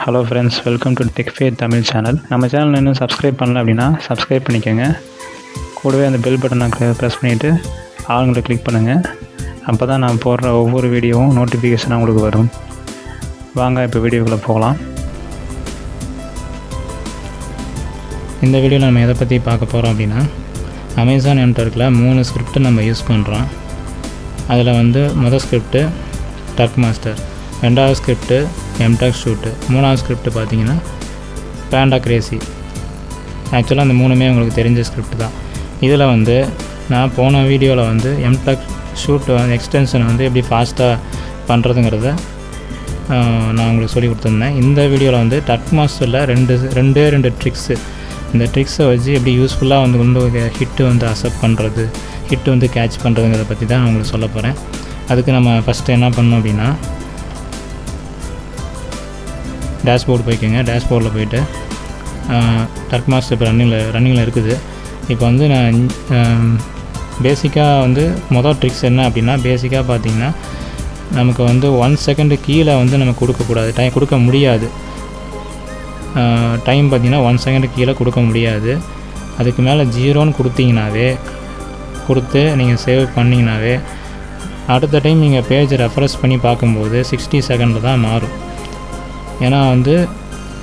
Hello friends, welcome to டெக்ஃபேட் Tamil channel. நம்ம channel இன்னும் சப்ஸ்கிரைப் பண்ணல அப்படின்னா சப்ஸ்கிரைப் பண்ணிக்கோங்க. கூடவே அந்த பெல் பட்டனை ப்ரெஸ் பண்ணிவிட்டு ஆளுங்களை கிளிக் பண்ணுங்கள். அப்போ தான் நான் போடுற ஒவ்வொரு வீடியோவும் நோட்டிஃபிகேஷனாக உங்களுக்கு வரும். வாங்க இப்போ வீடியோக்குள்ளே போகலாம். இந்த வீடியோவில் நம்ம எதை பற்றி பார்க்க போகிறோம் அப்படின்னா, அமேசான் Mturkல 3 ஸ்கிரிப்ட் நம்ம யூஸ் பண்ணுறோம். அதில் முதல் ஸ்கிரிப்ட்டு டர்க் மாஸ்டர், ரெண்டாவது ஸ்கிரிப்ட்டு Mturk ஷூட்டு, மூணாவது ஸ்கிரிப்ட் பார்த்திங்கன்னா பேண்டா கிரேசி. ஆக்சுவலாக அந்த மூணுமே உங்களுக்கு தெரிஞ்ச ஸ்கிரிப்ட் தான். இதில் நான் போன வீடியோவில் Mturk ஷூட் எக்ஸ்டென்ஷன் எப்படி ஃபாஸ்ட்டாக பண்ணுறதுங்கிறத நான் உங்களுக்கு சொல்லி கொடுத்துருந்தேன். இந்த வீடியோவில் டர்க் மாஸ்டரில் ரெண்டு ட்ரிக்ஸு, இந்த ட்ரிக்ஸை வச்சு எப்படி யூஸ்ஃபுல்லாக ஹிட்டு அக்செப்ட் பண்ணுறது, ஹிட்டு கேட்ச் பண்ணுறதுங்கிறத பற்றி தான் நான் உங்களுக்கு சொல்ல போகிறேன். அதுக்கு நம்ம ஃபஸ்ட்டு என்ன பண்ணணும் அப்படின்னா, டேஷ்போர்டு போய்க்கோங்க. டேஷ்போர்டில் போய்ட்டு டர்க் மாஸ்டர் இப்போ ரன்னிங்கில் இருக்குது. இப்போ நான் பேசிக்காக மொதல் ட்ரிக்ஸ் என்ன அப்படின்னா, பேசிக்காக பார்த்திங்கன்னா நமக்கு 1 செகண்டு கீழே நம்ம கொடுக்கக்கூடாது, கொடுக்க முடியாது. டைம் பார்த்திங்கன்னா 1 செகண்டு கீழே கொடுக்க முடியாது. அதுக்கு மேலே 0ன்னு கொடுத்து நீங்கள் சேவ் பண்ணிங்கனாவே அடுத்த டைம் நீங்கள் பேஜை ரெஃப்ரெஷ் பண்ணி பார்க்கும்போது 60 செகண்டில் தான் மாறும். ஏன்னா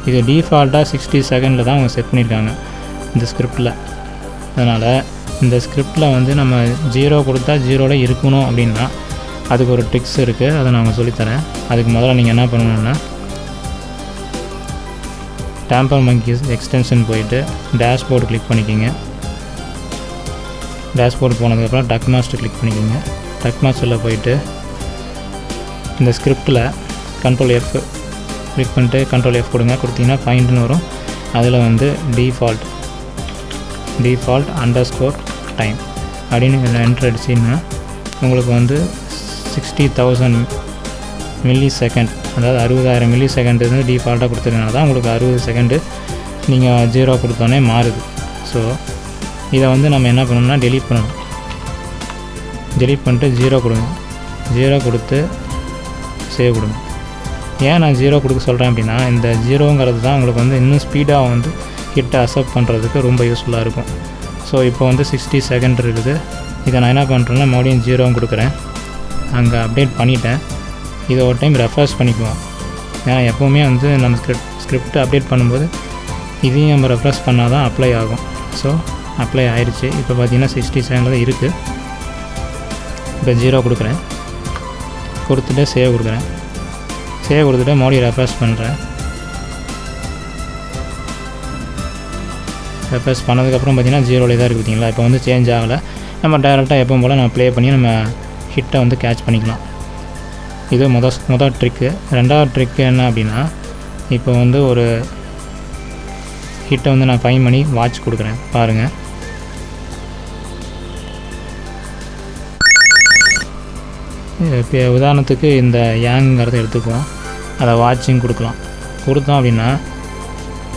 இது டிஃபால்ட்டாக 60 செகண்டில் தான் அவங்க செட் பண்ணியிருக்காங்க இந்த ஸ்கிரிப்டில். அதனால் இந்த ஸ்கிரிப்டில் நம்ம 0 கொடுத்தா 0ல் இருக்கணும் அப்படின்னா அதுக்கு ஒரு ட்ரிக்ஸ் இருக்குது, அதை நான் சொல்லித்தரேன். அதுக்கு முதல்ல நீங்கள் என்ன பண்ணணுன்னா, டேம்பர் மங்கி எக்ஸ்டென்ஷன் போயிட்டு டேஷ்போர்டு கிளிக் பண்ணிக்கோங்க. டேஷ்போர்டு போனதுக்கப்புறம் டர்க் மாஸ்டர் கிளிக் பண்ணிக்கோங்க. டர்க் மாஸ்டரில் போயிட்டு இந்த ஸ்கிரிப்டில் Ctrl F கிளிக் பண்ணிட்டு Ctrl F கொடுத்தீங்கன்னா ஃபைண்டுன்னு வரும். அதில் டிஃபால்ட் அண்டர்ஸ்கோர் டைம் அப்படின்னு என்ட்ரு அடிச்சிங்கன்னா உங்களுக்கு 60,000 மில்லி செகண்ட், அதாவது 60,000 மில்லி செகண்ட் டிஃபால்ட்டாக கொடுத்துருக்கனால தான் உங்களுக்கு 60 செகண்டு நீங்கள் 0 கொடுத்தோன்னே மாறுது. ஸோ இதை நம்ம என்ன பண்ணணும்னா டெலீட் பண்ணணும். டெலீட் பண்ணிட்டு 0 கொடுங்க. 0 கொடுத்து சேவ் கொடுங்க. ஏன் நான் 0 கொடுக்க சொல்கிறேன் அப்படின்னா, இந்த 0ங்கிறது தான் உங்களுக்கு இன்னும் ஸ்பீடாக ஹிட்டை அக்செப்ட் பண்ணுறதுக்கு ரொம்ப யூஸ்ஃபுல்லாக இருக்கும். ஸோ இப்போ 60 செகண்ட் இருக்குது. இதை நான் என்ன பண்ணுறேன்னா மறுபடியும் 0 கொடுக்குறேன். அங்கே அப்டேட் பண்ணிட்டேன். இதை ஒரு டைம் ரெஃப்ரெஷ் பண்ணிக்குவோம். ஏன்னா எப்போவுமே நம்ம ஸ்கிரிப்ட் அப்டேட் பண்ணும்போது இதையும் நம்ம ரெஃப்ரெஷ் பண்ணால் தான் அப்ளை ஆகும். ஸோ அப்ளை ஆயிடுச்சு. இப்போ பார்த்திங்கன்னா 60 செகண்டில் தான் இருக்குது. இப்போ 0 கொடுக்குறேன். கொடுத்துட்டு சேவ் கொடுக்குறேன். சேவ் கொடுத்துட்டு மறுபடியும் ரெஃப்ரெஷ் பண்ணுறேன். ரெஃப்ரெஷ் பண்ணதுக்கப்புறம் பார்த்திங்கன்னா 0லே தான் இருக்குது. பார்த்திங்களா, இப்போ சேஞ்ச் ஆகலை. நம்ம டைரெக்டாக எப்பவும் போல் நம்ம ப்ளே பண்ணி நம்ம ஹிட்டை கேட்ச் பண்ணிக்கலாம். இது முதல் ட்ரிக்கு. ரெண்டாவது ட்ரிக்கு என்ன அப்படின்னா, இப்போ ஒரு ஹிட்டை நான் ஃபைன் பண்ணி வாட்ச் கொடுக்குறேன். பாருங்கள், இப்போ உதாரணத்துக்கு இந்த ஏங்கிறத எடுத்துக்குவோம். அதை வாட்சிங் கொடுக்கலாம். கொடுத்தோம் அப்படின்னா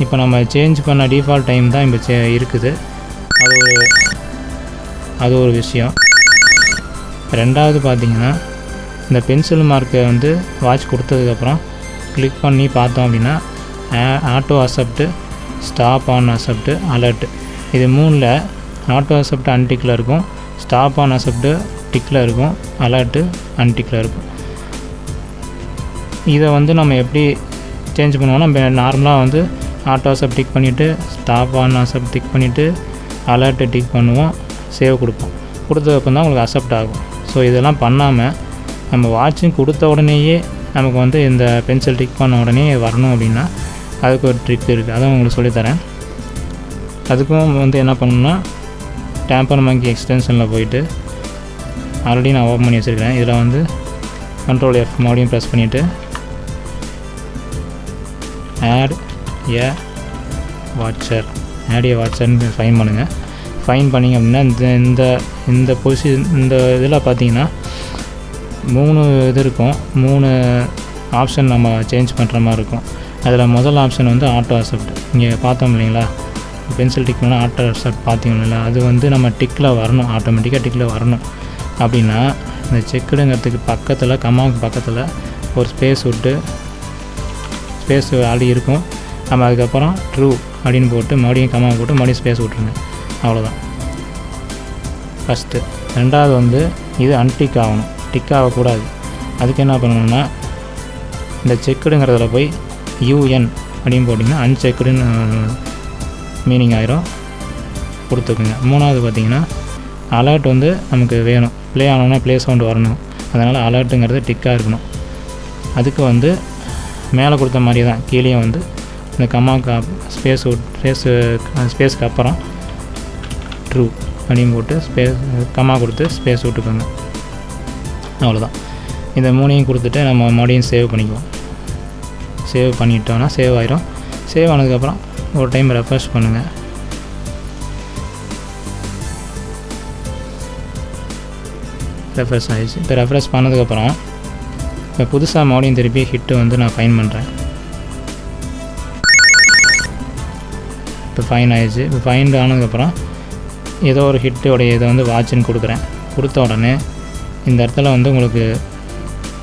இப்போ நம்ம சேஞ்ச் பண்ண டிஃபால்ட் டைம் தான் இப்போ இருக்குது. அது ஒரு விஷயம். ரெண்டாவது பார்த்திங்கன்னா, இந்த பென்சில் மார்க்கை வாட்ச் கொடுத்ததுக்கப்புறம் கிளிக் பண்ணி பார்த்தோம் அப்படின்னா auto accept, stop on accept, alert, இது 3ல் ஆட்டோ அக்செப்ட் அன்டிக்கில் இருக்கும், ஸ்டாப் ஆன் அக்செப்ட்டு டிக்கில் இருக்கும், அலர்ட்டு அன்டிக்கில் இருக்கும். இதை நம்ம எப்படி சேஞ்ச் பண்ணுவோம்னா, நம்ம நார்மலாக ஆட்டோ அக்செப்ட் டிக் பண்ணிவிட்டு ஸ்டாப் ஆன் அக்செப்ட் டிக் பண்ணிவிட்டு அலர்ட்டு டிக் பண்ணுவோம், சேவ் கொடுப்போம். கொடுத்ததுக்கப்புறம் தான் உங்களுக்கு அக்செப்ட் ஆகும். ஸோ இதெல்லாம் பண்ணாமல் நம்ம வாட்சிங் கொடுத்த உடனேயே நமக்கு இந்த பென்சில் டிக் பண்ண உடனே வரணும் அப்படின்னா அதுக்கு ஒரு ட்ரிக் இருக்குது. அதை உங்களுக்கு சொல்லித்தரேன். அதுக்கும் என்ன பண்ணணும்னா, டேம்பர் மங்கி எக்ஸ்டென்ஷனில் போயிட்டு ஆல்ரெடி நான் ஓப்பன் பண்ணி வச்சுருக்கிறேன். இதில் Ctrl F மறுபடியும் ப்ரெஸ் பண்ணிவிட்டு ஆட் ஏ வாட்சர்னு ஃபைன் பண்ணுங்கள். ஃபைன் பண்ணிங்க அப்படின்னா இந்த பொசிஷன் இந்த இதில் பார்த்தீங்கன்னா 3 இது இருக்கும். 3 ஆப்ஷன் நம்ம சேஞ்ச் பண்ணுற மாதிரி இருக்கும். அதில் முதல் ஆப்ஷன் ஆட்டோ அக்செப்ட். இங்கே பார்த்தோம் இல்லைங்களா, பென்சில் டிக் பண்ணால் ஆட்டோ அக்செப்ட் பார்த்தீங்க இல்லைங்களா, அது நம்ம டிக்கில் வரணும், ஆட்டோமேட்டிக்காக டிக்கில் வரணும். அப்படின்னா இந்த செக்குடுங்கிறதுக்கு பக்கத்தில், கமாவுக்கு பக்கத்தில் ஒரு ஸ்பேஸ் விட்டு ஸ்பேஸ் ஆல்ரெடி இருக்கும். நம்ம அதுக்கப்புறம் ட்ரூ அப்படின்னு போட்டு மறுபடியும் கமா போட்டு மறுபடியும் ஸ்பேஸ் விட்ருங்க. அவ்வளோதான் ஃபஸ்ட்டு. ரெண்டாவது வந்து இது அன்டிக் ஆகணும், டிக் ஆகக்கூடாது. அதுக்கு என்ன பண்ணணும்னா இந்த செக்குடுங்கிறதுல போய் யூஎன் அப்படின்னு போட்டிங்கன்னா அன்செக்குடுன்னு மீனிங் ஆயிரும், கொடுத்துக்குங்க. மூணாவது பார்த்திங்கன்னா அலர்ட் வந்து நமக்கு வேணும், ப்ளே ஆனோன்னா ப்ளே சவுண்டு வரணும். அதனால் அலர்ட்டுங்கிறது டிக்காக இருக்கணும். அதுக்கு வந்து மேலே கொடுத்த மாதிரி தான் கீழே வந்து இந்த கம்மாக்கு ஸ்பேஸ்க்கு அப்புறம் ட்ரூ அப்படின்னு போட்டு கம்மா கொடுத்து ஸ்பேஸ் விட்டுக்கோங்க. அவ்வளோதான். இந்த மூணையும் கொடுத்துட்டு நம்ம மறுபடியும் சேவ் பண்ணிக்குவோம். சேவ் பண்ணிட்டோன்னா சேவ் ஆயிரும். சேவ் ஆனதுக்கப்புறம் ஒரு டைம் ரெஃப்ரெஷ் பண்ணுங்கள். ரெஃப்ரெஷ் ஆகிடுச்சு. இப்போ ரெஃப்ரெஷ் பண்ணதுக்கப்புறம் இப்போ புதுசாக மறுபடியும் திருப்பி ஹிட்டு வந்து நான் ஃபைன் பண்ணுறேன். இப்போ ஃபைன் ஆகிடுச்சு. இப்போ ஃபைன் ஆனதுக்கப்புறம் ஏதோ ஒரு ஹிட்டோடைய இதை வந்து வாட்சுன்னு கொடுக்குறேன். கொடுத்த உடனே இந்த இடத்துல வந்து உங்களுக்கு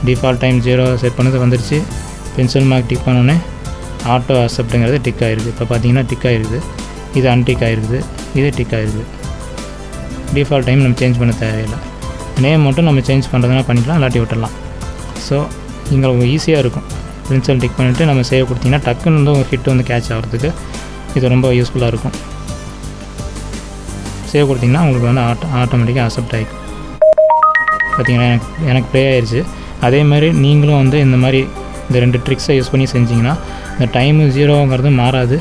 டிஃபால்ட் டைம் 0 செட் பண்ணது வந்துடுச்சு. பென்சில் மார்க் டிக் பண்ணோன்னே ஆட்டோ அக்செப்ட்டுங்கிறது டிக் ஆகிருக்குது. இப்போ பார்த்தீங்கன்னா டிக் ஆகிருக்குது. இது அன்டிக் ஆகிருக்குது, இது டிக் ஆகிருக்குது. டிஃபால்ட் டைம் நம்ம சேஞ்ச் பண்ண தேவையில்லை. நேம் மட்டும் நம்ம சேஞ்ச் பண்ணுறதுனா பண்ணிக்கலாம், இல்லாட்டி விட்டுடலாம். ஸோ இங்கே ஈஸியாக இருக்கும். பென்சில் டிக் பண்ணிவிட்டு நம்ம சேவ் கொடுத்திங்கன்னா டக்குன்னு வந்து ஒரு ஹிட் வந்து கேட்ச் ஆகிறதுக்கு இது ரொம்ப யூஸ்ஃபுல்லாக இருக்கும். சேவ் கொடுத்திங்கன்னா உங்களுக்கு வந்து ஆட்டோமேட்டிக்காக அக்செப்ட் ஆகிக்கும். பார்த்திங்கன்னா எனக்கு ப்ளே ஆயிடுச்சு. அதே மாதிரி நீங்களும் வந்து இந்த மாதிரி இந்த 2 ட்ரிக்ஸை யூஸ் பண்ணி செஞ்சிங்கன்னா இந்த டைமு 0ங்கிறது மாறாது,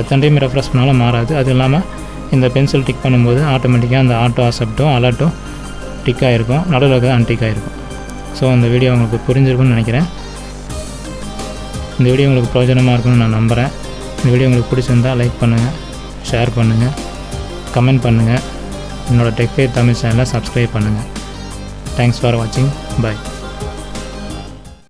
எத்தனை டைம் ரெஃப்ரெஷ் பண்ணாலும் மாறாது. அது இல்லாமல் இந்த பென்சில் டிக் பண்ணும்போது ஆட்டோமேட்டிக்காக அந்த ஆட்டோ அக்செப்ட்டும் அலர்ட்டும் டிக் ஆகிருக்கும், நடுவில் இருக்கிறது அன்டிக் ஆகிருக்கும். ஸோ இந்த வீடியோ உங்களுக்கு புரிஞ்சிருக்குன்னு நினைக்கிறேன். இந்த வீடியோ உங்களுக்கு பிரயோஜனமாக இருக்குன்னு நான் நம்புகிறேன். இந்த வீடியோ உங்களுக்கு பிடிச்சிருந்தால் லைக் பண்ணுங்கள், ஷேர் பண்ணுங்கள், கமெண்ட் பண்ணுங்கள். என்னோடய டெக் ஃபேர் தமிழ் சேனலை சப்ஸ்கிரைப் பண்ணுங்கள். தேங்க்ஸ் ஃபார் வாட்சிங். பை.